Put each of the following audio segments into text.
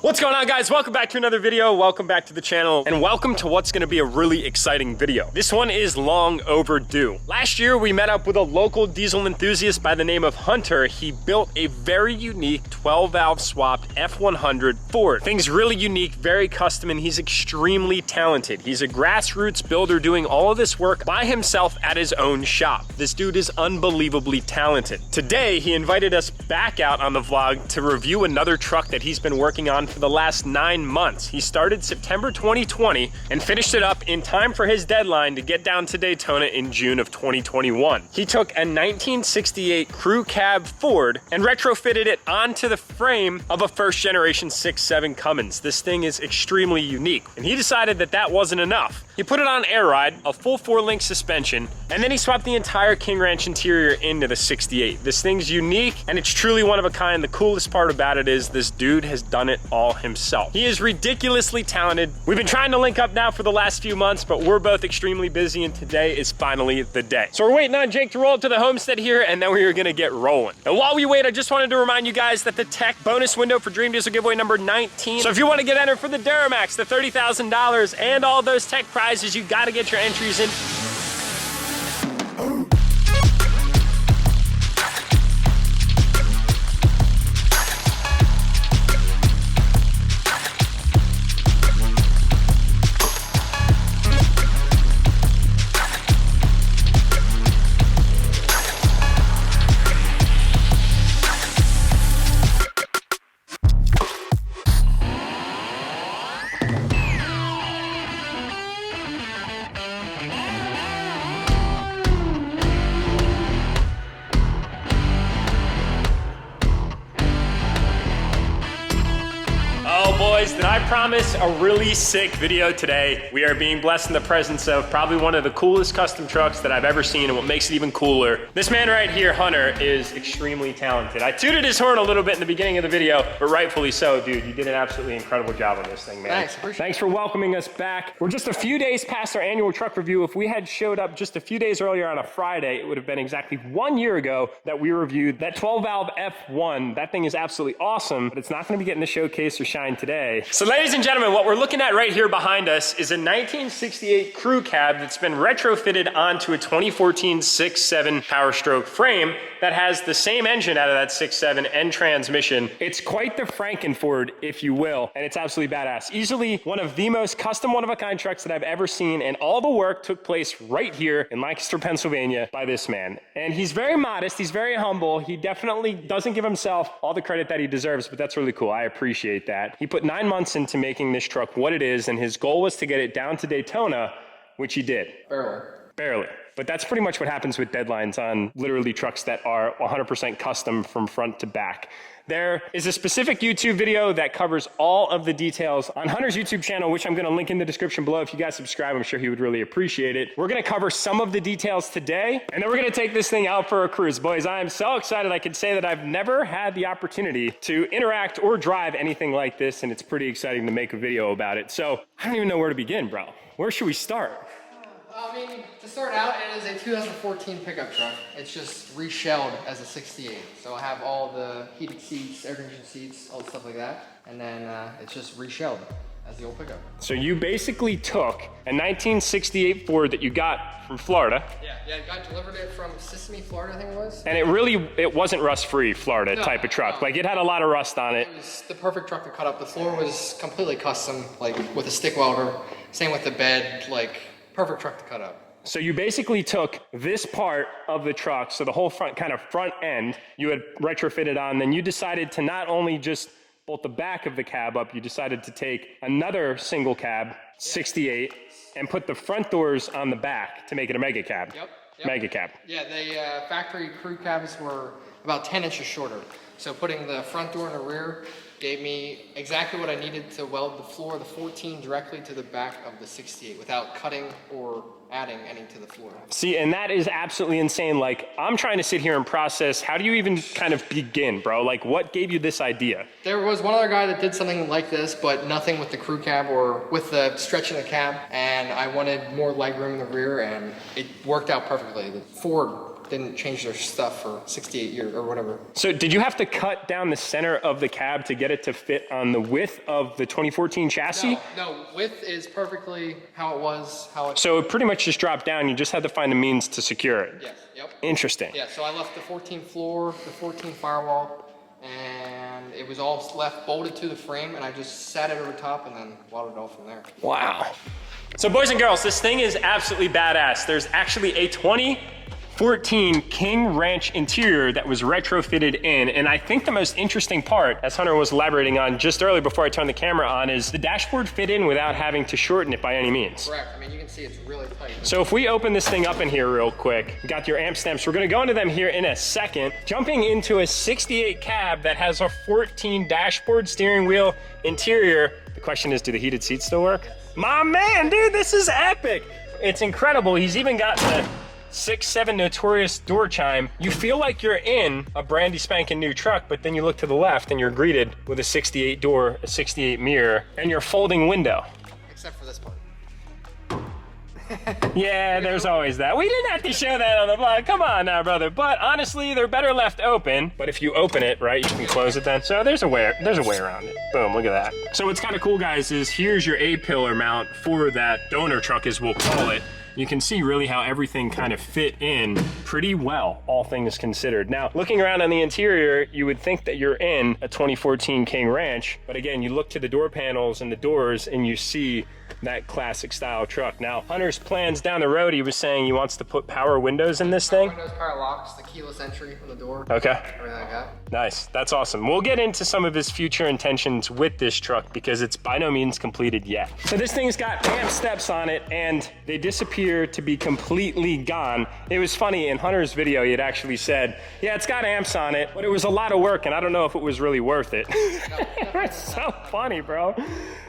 What's going on, guys? Welcome back to another video. Welcome back to the channel, and welcome to what's going to be a really exciting video. This one is long overdue. Last year, we met up with a local diesel enthusiast by the name of Hunter. He built a very unique 12-valve swapped F100 Ford. Things really unique, very custom, and he's extremely talented. He's a grassroots builder doing all of this work by himself at his own shop. This dude is unbelievably talented. Today, he invited us back out on the vlog to review another truck that he's been working on for the last 9 months. He started September 2020 and finished it up in time for his deadline to get down to Daytona in June of 2021. He took a 1968 crew cab Ford and retrofitted it onto the frame of a first generation 6.7 Cummins. This thing is extremely unique, and he decided that that wasn't enough. He put it on air ride, a full 4-link suspension, and then he swapped the entire King Ranch interior into the 68. This thing's unique, and it's truly one of a kind. The coolest part about it is this dude has done it all himself. He is ridiculously talented. We've been trying to link up now for the last few months, but we're both extremely busy, and today is finally the day. So we're waiting on Jake to roll up to the homestead here, and then we are gonna get rolling. And while we wait, I just wanted to remind you guys that the tech bonus window for Dream Diesel giveaway number 19. So if you want to get entered for the DURTYMAX, the $30,000, and all those tech prizes, you gotta get your entries in. Boys, did I promise a really sick video today? We are being blessed in the presence of probably one of the coolest custom trucks that I've ever seen, and what makes it even cooler, this man right here, Hunter, is extremely talented. I tooted his horn a little bit in the beginning of the video, but rightfully so, dude. You did an absolutely incredible job on this thing, man. Thanks, Thanks for welcoming us back. We're just a few days past our annual truck review. If we had showed up just a few days earlier on a Friday, it would have been exactly 1 year ago that we reviewed that 12-valve F1. That thing is absolutely awesome, but it's not gonna be getting the showcase or shine today. So ladies and gentlemen, what we're looking at right here behind us is a 1968 crew cab that's been retrofitted onto a 2014 6.7 Powerstroke frame that has the same engine out of that 6.7 and transmission. It's quite the Frankenford, if you will, and it's absolutely badass. Easily one of the most custom one-of-a-kind trucks that I've ever seen, and all the work took place right here in Lancaster, Pennsylvania by this man. And he's very modest, he's very humble. He definitely doesn't give himself all the credit that he deserves, but that's really cool. I appreciate that. He put 9 months into making this truck what it is, and his goal was to get it down to Daytona, which he did. Barely. But that's pretty much what happens with deadlines on literally trucks that are 100% custom from front to back. There is a specific YouTube video that covers all of the details on Hunter's YouTube channel, which I'm gonna link in the description below. If you guys subscribe, I'm sure he would really appreciate it. We're gonna cover some of the details today, and then we're gonna take this thing out for a cruise. Boys, I am so excited. I can say that I've never had the opportunity to interact or drive anything like this, and it's pretty exciting to make a video about it. So I don't even know where to begin, bro. Where should we start? I mean, to start out, it is a 2014 pickup truck. It's just reshelled as a 68. So I have all the heated seats, air conditioned seats, all the stuff like that. And then it's just reshelled as the old pickup. So you basically took a 1968 Ford that you got from Florida. Yeah, I delivered it from Kissimmee, Florida, I think it was. And it wasn't rust-free Florida type of truck. Like, it had a lot of rust on it. It was the perfect truck to cut up. The floor was completely custom, like with a stick welder. Same with the bed, like perfect truck to cut up. So you basically took this part of the truck, so the whole front end, you had retrofitted on, then you decided to not only just bolt the back of the cab up, you decided to take another single cab, 68, and put the front doors on the back to make it a Megacab. Yep. Megacab. Yeah, the factory crew cabs were about 10 inches shorter. So putting the front door in the rear gave me exactly what I needed to weld the floor of the 14 directly to the back of the 68 without cutting or adding any to the floor. See, and that is absolutely insane. Like, I'm trying to sit here and process, how do you even kind of begin, bro? Like, what gave you this idea? There was one other guy that did something like this, but nothing with the crew cab or with the stretch in the cab, and I wanted more legroom in the rear, and it worked out perfectly. The Ford didn't change their stuff for 68 years or whatever. So did you have to cut down the center of the cab to get it to fit on the width of the 2014 chassis? No, width is perfectly how it was, So it pretty much just dropped down, you just had to find a means to secure it? Yes, yep. Interesting. Yeah, so I left the 14 floor, the 14 firewall, and it was all left bolted to the frame, and I just sat it over top and then welded it all from there. Wow. So boys and girls, this thing is absolutely badass. There's actually a 2014 King Ranch interior that was retrofitted in, and I think the most interesting part, as Hunter was elaborating on just earlier before I turned the camera on, is the dashboard fit in without having to shorten it by any means. Correct. I mean, you can see it's really tight. So if we open this thing up in here real quick, you got your amp stamps. We're gonna go into them here in a second. Jumping into a 68 cab that has a 14 dashboard, steering wheel, interior. The question is, do the heated seats still work? My man, dude, this is epic. It's incredible. He's even got the 6.7 notorious door chime. You feel like you're in a brandy spanking new truck, but then you look to the left and you're greeted with a 68 door, a 68 mirror, and your folding window. Except for this part. Yeah, there's always that. We didn't have to show that on the vlog. Come on now, brother. But honestly, they're better left open. But if you open it, right, you can close it then. So there's a way around it. Boom, look at that. So what's kind of cool, guys, is here's your A-pillar mount for that donor truck, as we'll call it. You can see really how everything kind of fit in pretty well, all things considered. Now, looking around on the interior, you would think that you're in a 2014 King Ranch, but again, you look to the door panels and the doors and you see that classic style truck. Now, Hunter's plans down the road, he was saying he wants to put power windows in this thing. Windows, power locks, the keyless entry on the door. Okay. Everything like that. Nice, that's awesome. We'll get into some of his future intentions with this truck because it's by no means completed yet. So this thing's got amp steps on it and they disappear to be completely gone. It was funny, in Hunter's video, he had actually said, yeah, it's got amps on it, but it was a lot of work and I don't know if it was really worth it. It's so funny, bro.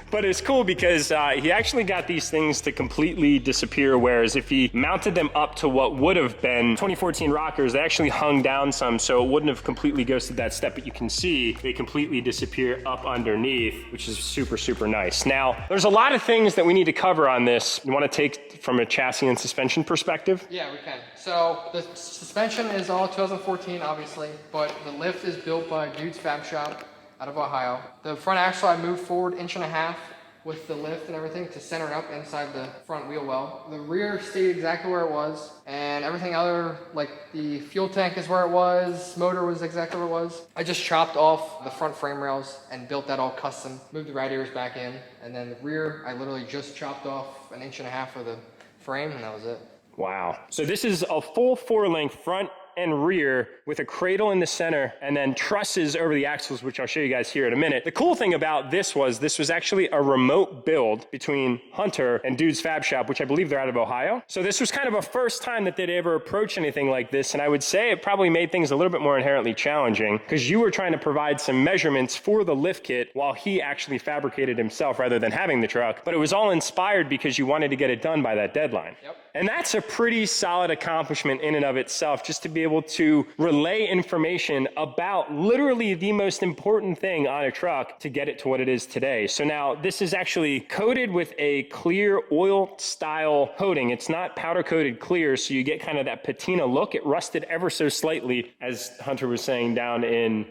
But it's cool because he actually got these things to completely disappear, whereas if he mounted them up to what would have been 2014 rockers, they actually hung down some, so it wouldn't have completely ghosted that step, but you can see they completely disappear up underneath, which is super, super nice. Now, there's a lot of things that we need to cover on this. You want to take from a chassis and suspension perspective? Yeah, we can. So the suspension is all 2014, obviously, but the lift is built by Dude's Fab Shop out of Ohio. The front axle I moved forward 1.5 inches with the lift and everything to center it up inside the front wheel well. The rear stayed exactly where it was, and everything other, like the fuel tank is where it was, motor was exactly where it was. I just chopped off the front frame rails and built that all custom, moved the radiators back in, and then the rear, I literally just chopped off 1.5 inches of the frame, and that was it. Wow. So this is a full 4-length front and rear with a cradle in the center and then trusses over the axles, which I'll show you guys here in a minute. The cool thing about this was actually a remote build between Hunter and Dude's Fab Shop, which I believe they're out of Ohio. So this was kind of a first time that they'd ever approach anything like this. And I would say it probably made things a little bit more inherently challenging because you were trying to provide some measurements for the lift kit while he actually fabricated himself rather than having the truck. But it was all inspired because you wanted to get it done by that deadline. Yep. And that's a pretty solid accomplishment in and of itself, just to be able to relay information about literally the most important thing on a truck to get it to what it is today. So now this is actually coated with a clear oil style coating. It's not powder coated clear, so you get kind of that patina look. It rusted ever so slightly, as Hunter was saying, down in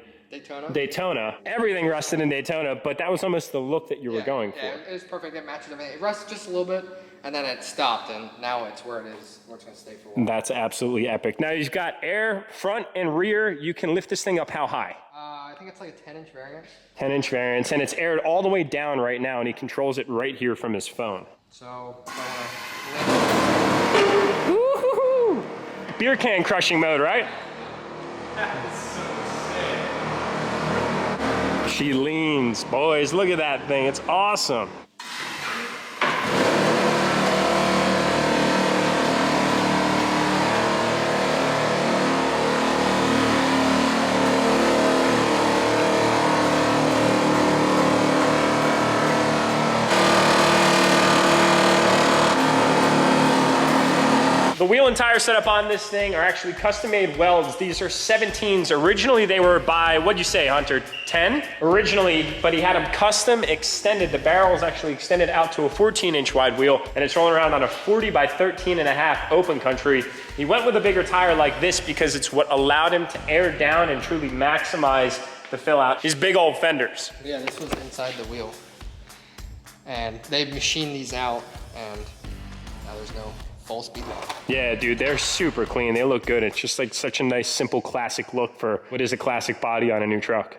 Daytona. Everything rusted in Daytona, but that was almost the look that you were going for. Yeah, it was perfect. It matched everything. It rusted just a little bit, and then it stopped, and now it's where it is, where it's going to stay for a while. That's absolutely epic. Now you've got air front and rear. You can lift this thing up how high? I think it's like a 10-inch variant. 10-inch variance, and it's aired all the way down right now, and he controls it right here from his phone. So, Woo-hoo-hoo! Beer can crushing mode, right? That's so sick. She leans. Boys, look at that thing. It's awesome. The wheel and tire setup on this thing are actually custom-made welds. These are 17s. Originally, they were by, what'd you say, Hunter, 10? Originally, but he had them custom extended. The barrel is actually extended out to a 14-inch wide wheel, and it's rolling around on a 40 by 13.5 open country. He went with a bigger tire like this because it's what allowed him to air down and truly maximize the fill out. These big old fenders. Yeah, this was inside the wheel. And they machined these out, and now there's no full speed limit. Yeah, dude, they're super clean. They look good. It's just like such a nice, simple, classic look for what is a classic body on a new truck.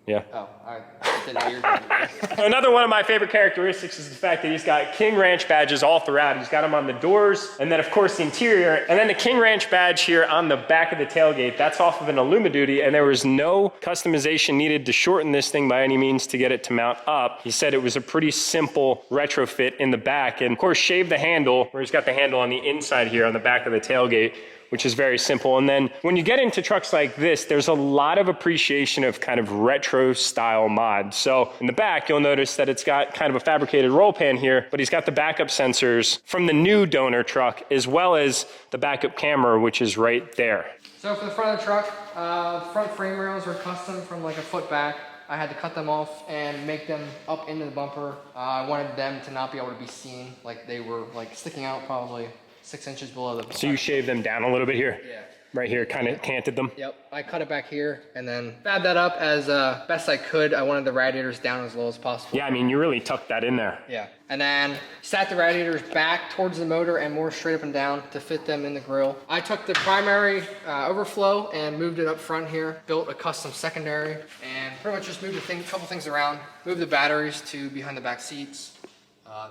Yeah. Oh, I didn't know you were going to do that. Another one of my favorite characteristics is the fact that he's got King Ranch badges all throughout. He's got them on the doors, and then of course the interior, and then the King Ranch badge here on the back of the tailgate. That's off of an Alumiduty, and there was no customization needed to shorten this thing by any means to get it to mount up. He said it was a pretty simple retrofit in the back, and of course shave the handle, where he's got the handle on the inside here on the back of the tailgate, which is very simple. And then when you get into trucks like this, there's a lot of appreciation of kind of retro style mods. So in the back, you'll notice that it's got kind of a fabricated roll pan here, but he's got the backup sensors from the new donor truck, as well as the backup camera, which is right there. So for the front of the truck, front frame rails are custom from like a foot back. I had to cut them off and make them up into the bumper. I wanted them to not be able to be seen, like they were like sticking out probably 6 inches below the. So you shaved them down a little bit here? Yeah. Right here, kind of canted them? Yep, I cut it back here and then fab that up as best I could. I wanted the radiators down as low as possible. Yeah, I mean, you really tucked that in there. Yeah, and then sat the radiators back towards the motor and more straight up and down to fit them in the grill. I took the primary overflow and moved it up front here, built a custom secondary, and pretty much just moved a couple things around, moved the batteries to behind the back seats.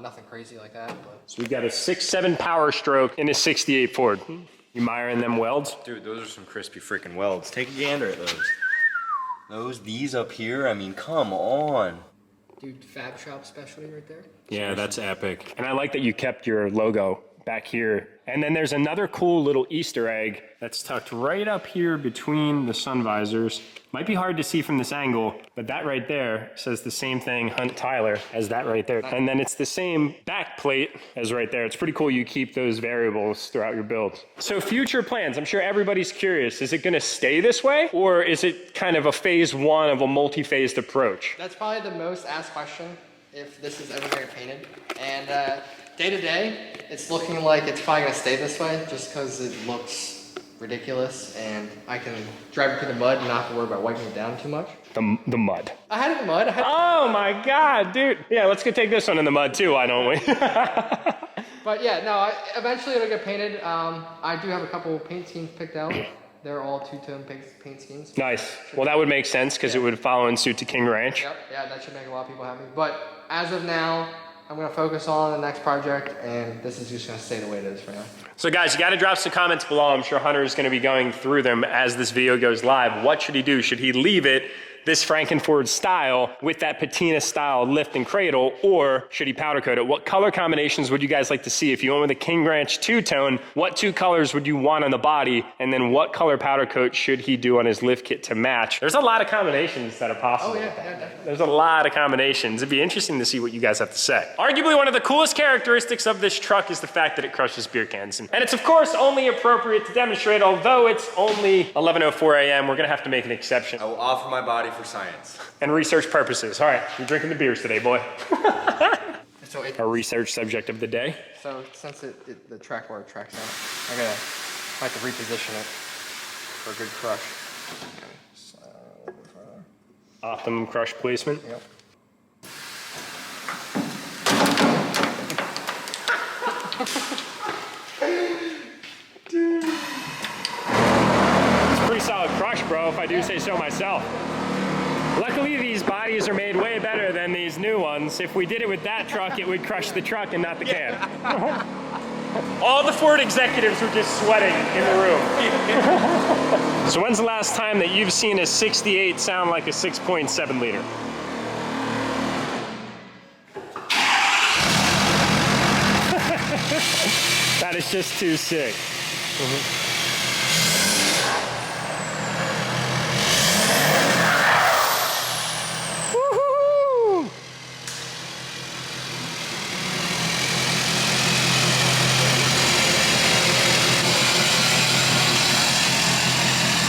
Nothing crazy like that, but. So we've got a 6.7 Powerstroke in a 68 Ford. You miring them welds? Dude, those are some crispy freaking welds. Take a gander at those. These up here, I mean, come on. Dude, Fab Shop specialty right there. Yeah, that's epic. And I like that you kept your logo back here. And then there's another cool little Easter egg that's tucked right up here between the sun visors. Might be hard to see from this angle, but that right there says the same thing, Hunt Tyler, as that right there. And then it's the same back plate as right there. It's pretty cool you keep those variables throughout your build. So future plans, I'm sure everybody's curious. Is it gonna stay this way? Or is it kind of a phase one of a multi-phased approach? That's probably the most asked question, if this is ever gonna get painted. And day to day, it's looking like it's probably gonna stay this way just because it looks ridiculous and I can drive it through the mud and not have to worry about wiping it down too much. The mud. I had it in the mud. Oh my God, dude. Yeah, let's go take this one in the mud too, why don't we? But yeah, no, eventually it'll get painted. I do have a couple of paint schemes picked out. They're all two-tone paint schemes. Nice. Well, that would make sense because it would follow in suit to King Ranch. Yep, yeah, that should make a lot of people happy. But as of now, I'm gonna focus on the next project, and this is just gonna stay the way it is for now. So guys, you gotta drop some comments below. I'm sure Hunter is gonna be going through them as this video goes live. What should he do? Should he leave it this Frankenford style with that patina style lift and cradle, or should he powder coat it? What color combinations would you guys like to see? If you went with a King Ranch two-tone, what two colors would you want on the body? And then what color powder coat should he do on his lift kit to match? There's a lot of combinations that are possible. Oh yeah, definitely. There's a lot of combinations. It'd be interesting to see what you guys have to say. Arguably one of the coolest characteristics of this truck is the fact that it crushes beer cans. And it's of course only appropriate to demonstrate, although it's only 11:04 a.m., we're gonna have to make an exception. I will offer my body for science. And research purposes. All right, you're drinking the beers today, boy. So Our research subject of the day. So since the track bar tracks out, I have to reposition it for a good crush. So, a little bit further. Optimum crush placement. Yep. It's a pretty solid crush, bro, if I do say so myself. Luckily, these bodies are made way better than these new ones. If we did it with that truck, it would crush the truck and not the can. All the Ford executives were just sweating in the room. So when's the last time that you've seen a 68 sound like a 6.7 liter? That is just too sick. Woohoo!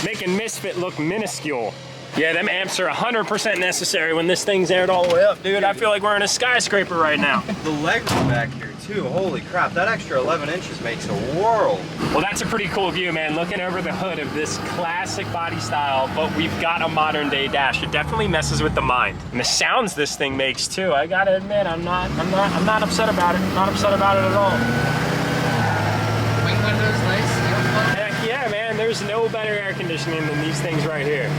Making Misfit look minuscule. Yeah, them amps are 100% necessary when this thing's aired all the way up, dude. I feel like we're in a skyscraper right now. The legroom back here too. too. Holy crap, that extra 11 inches makes a world. Well, that's a pretty cool view, man. Looking over the hood of this classic body style, but we've got a modern day dash. It definitely messes with the mind. And the sounds this thing makes too. I gotta admit, I'm not upset about it. Not upset about it at all. Wing windows, nice. Heck yeah, man. There's no better air conditioning than these things right here.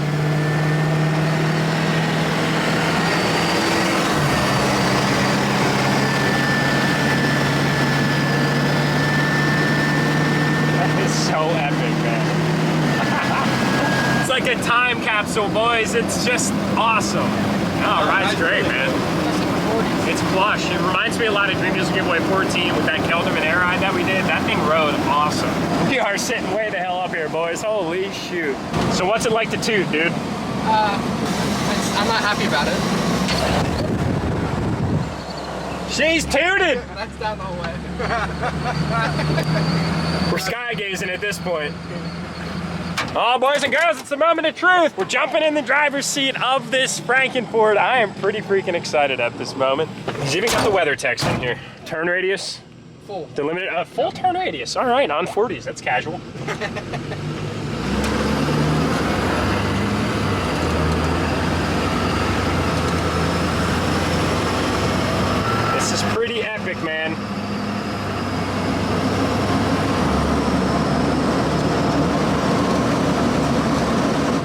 So epic, man. It's like a time capsule, boys. It's just awesome. Oh, ride's great, man. It's plush. It reminds me a lot of Dream Diesel Giveaway 14 with that Kelderman air ride that we did. That thing rode awesome. We are sitting way the hell up here, boys. Holy shoot. So what's it like to toot, dude? I'm not happy about it. She's tooted! That's down the whole way. We're sky gazing at this point. Oh, boys and girls, it's the moment of truth. We're jumping in the driver's seat of this Frankenford. I am pretty freaking excited at this moment. He's even got the weather text in here. Turn radius. Full. Delimited, full turn radius. All right, on 40s, that's casual. This is pretty epic, man.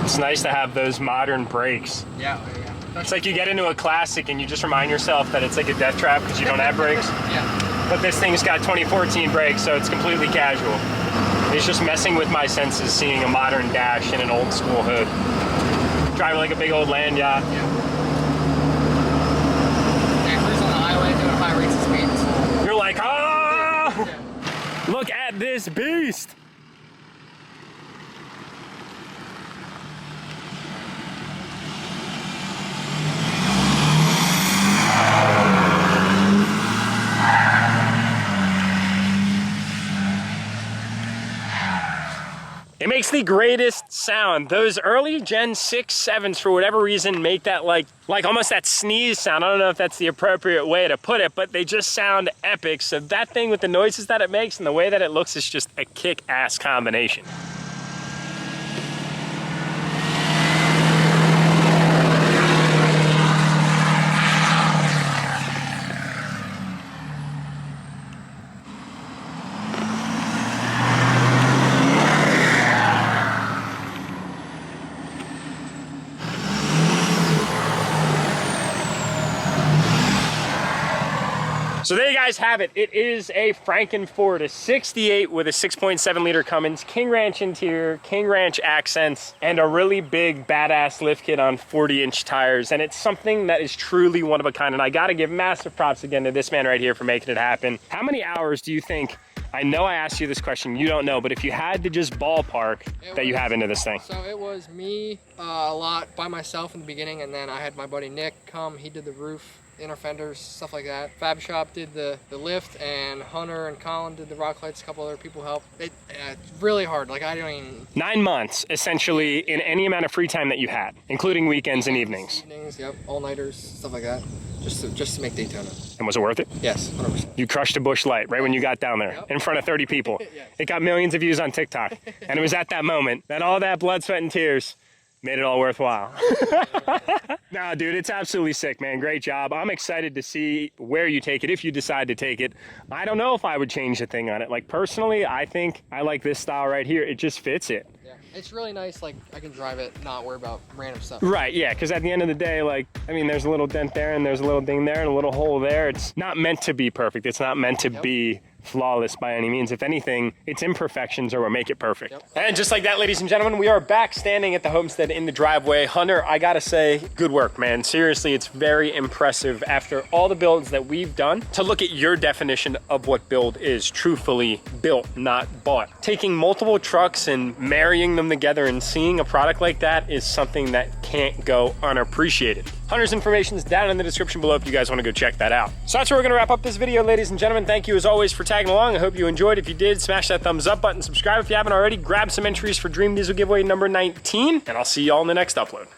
It's nice to have those modern brakes. Yeah. It's like you get into a classic and you just remind yourself that it's like a death trap because you don't have brakes. Yeah. But this thing's got 2014 brakes, so it's completely casual. It's just messing with my senses seeing a modern dash in an old school hood. Driving like a big old land yacht. Yeah. And cruise on the highway doing high rates of speed. So. You're like, ah! Yeah. Look at this beast! It makes the greatest sound. Those early Gen 6, 7s, for whatever reason, make that like almost that sneeze sound. I don't know if that's the appropriate way to put it, but they just sound epic. So that thing with the noises that it makes and the way that it looks is just a kick-ass combination. So there you guys have it. It is a Frankenford, a 68 with a 6.7 liter Cummins, King Ranch interior, King Ranch accents, and a really big badass lift kit on 40-inch tires. And it's something that is truly one of a kind. And I gotta give massive props again to this man right here for making it happen. How many hours do you think, I know I asked you this question, you don't know, but if you had to just ballpark you have into this thing? So it was me a lot by myself in the beginning, and then I had my buddy Nick come, he did the roof, inner fenders, stuff like that. Fab Shop did the lift, and Hunter and Colin did the rock lights. A couple other people helped. It's really hard. Like, I don't even... 9 months, essentially, in any amount of free time that you had, including weekends and evenings. Evenings, yep. All-nighters, stuff like that. Just to make Daytona. And was it worth it? Yes, 100%. You crushed a Busch Light right when you got down there, Yep. in front of 30 people. Yes. It got millions of views on TikTok. And it was at that moment that all that blood, sweat, and tears made it all worthwhile. Nah, dude, it's absolutely sick, man. Great job. I'm excited to see where you take it, if you decide to take it. I don't know if I would change a thing on it. Like, personally, I think I like this style right here. It just fits it. Yeah, it's really nice. Like, I can drive it, not worry about random stuff. Right, yeah, because at the end of the day, like, I mean, there's a little dent there, and there's a little ding there, and a little hole there. It's not meant to be perfect. It's not meant to be flawless by any means. If anything, its imperfections are what make it perfect. Yep. And just like that, ladies and gentlemen, we are back standing at the homestead in the driveway. Hunter, I gotta say, good work, man. Seriously, it's very impressive after all the builds that we've done to look at your definition of what build is. Truthfully, built, not bought. Taking multiple trucks and marrying them together and seeing a product like that is something that can't go unappreciated. Hunter's information is down in the description below if you guys want to go check that out. So that's where we're going to wrap up this video, ladies and gentlemen. Thank you as always for tagging along. I hope you enjoyed. If you did, smash that thumbs up button, subscribe if you haven't already, grab some entries for Dream Diesel giveaway number 19, and I'll see y'all in the next upload.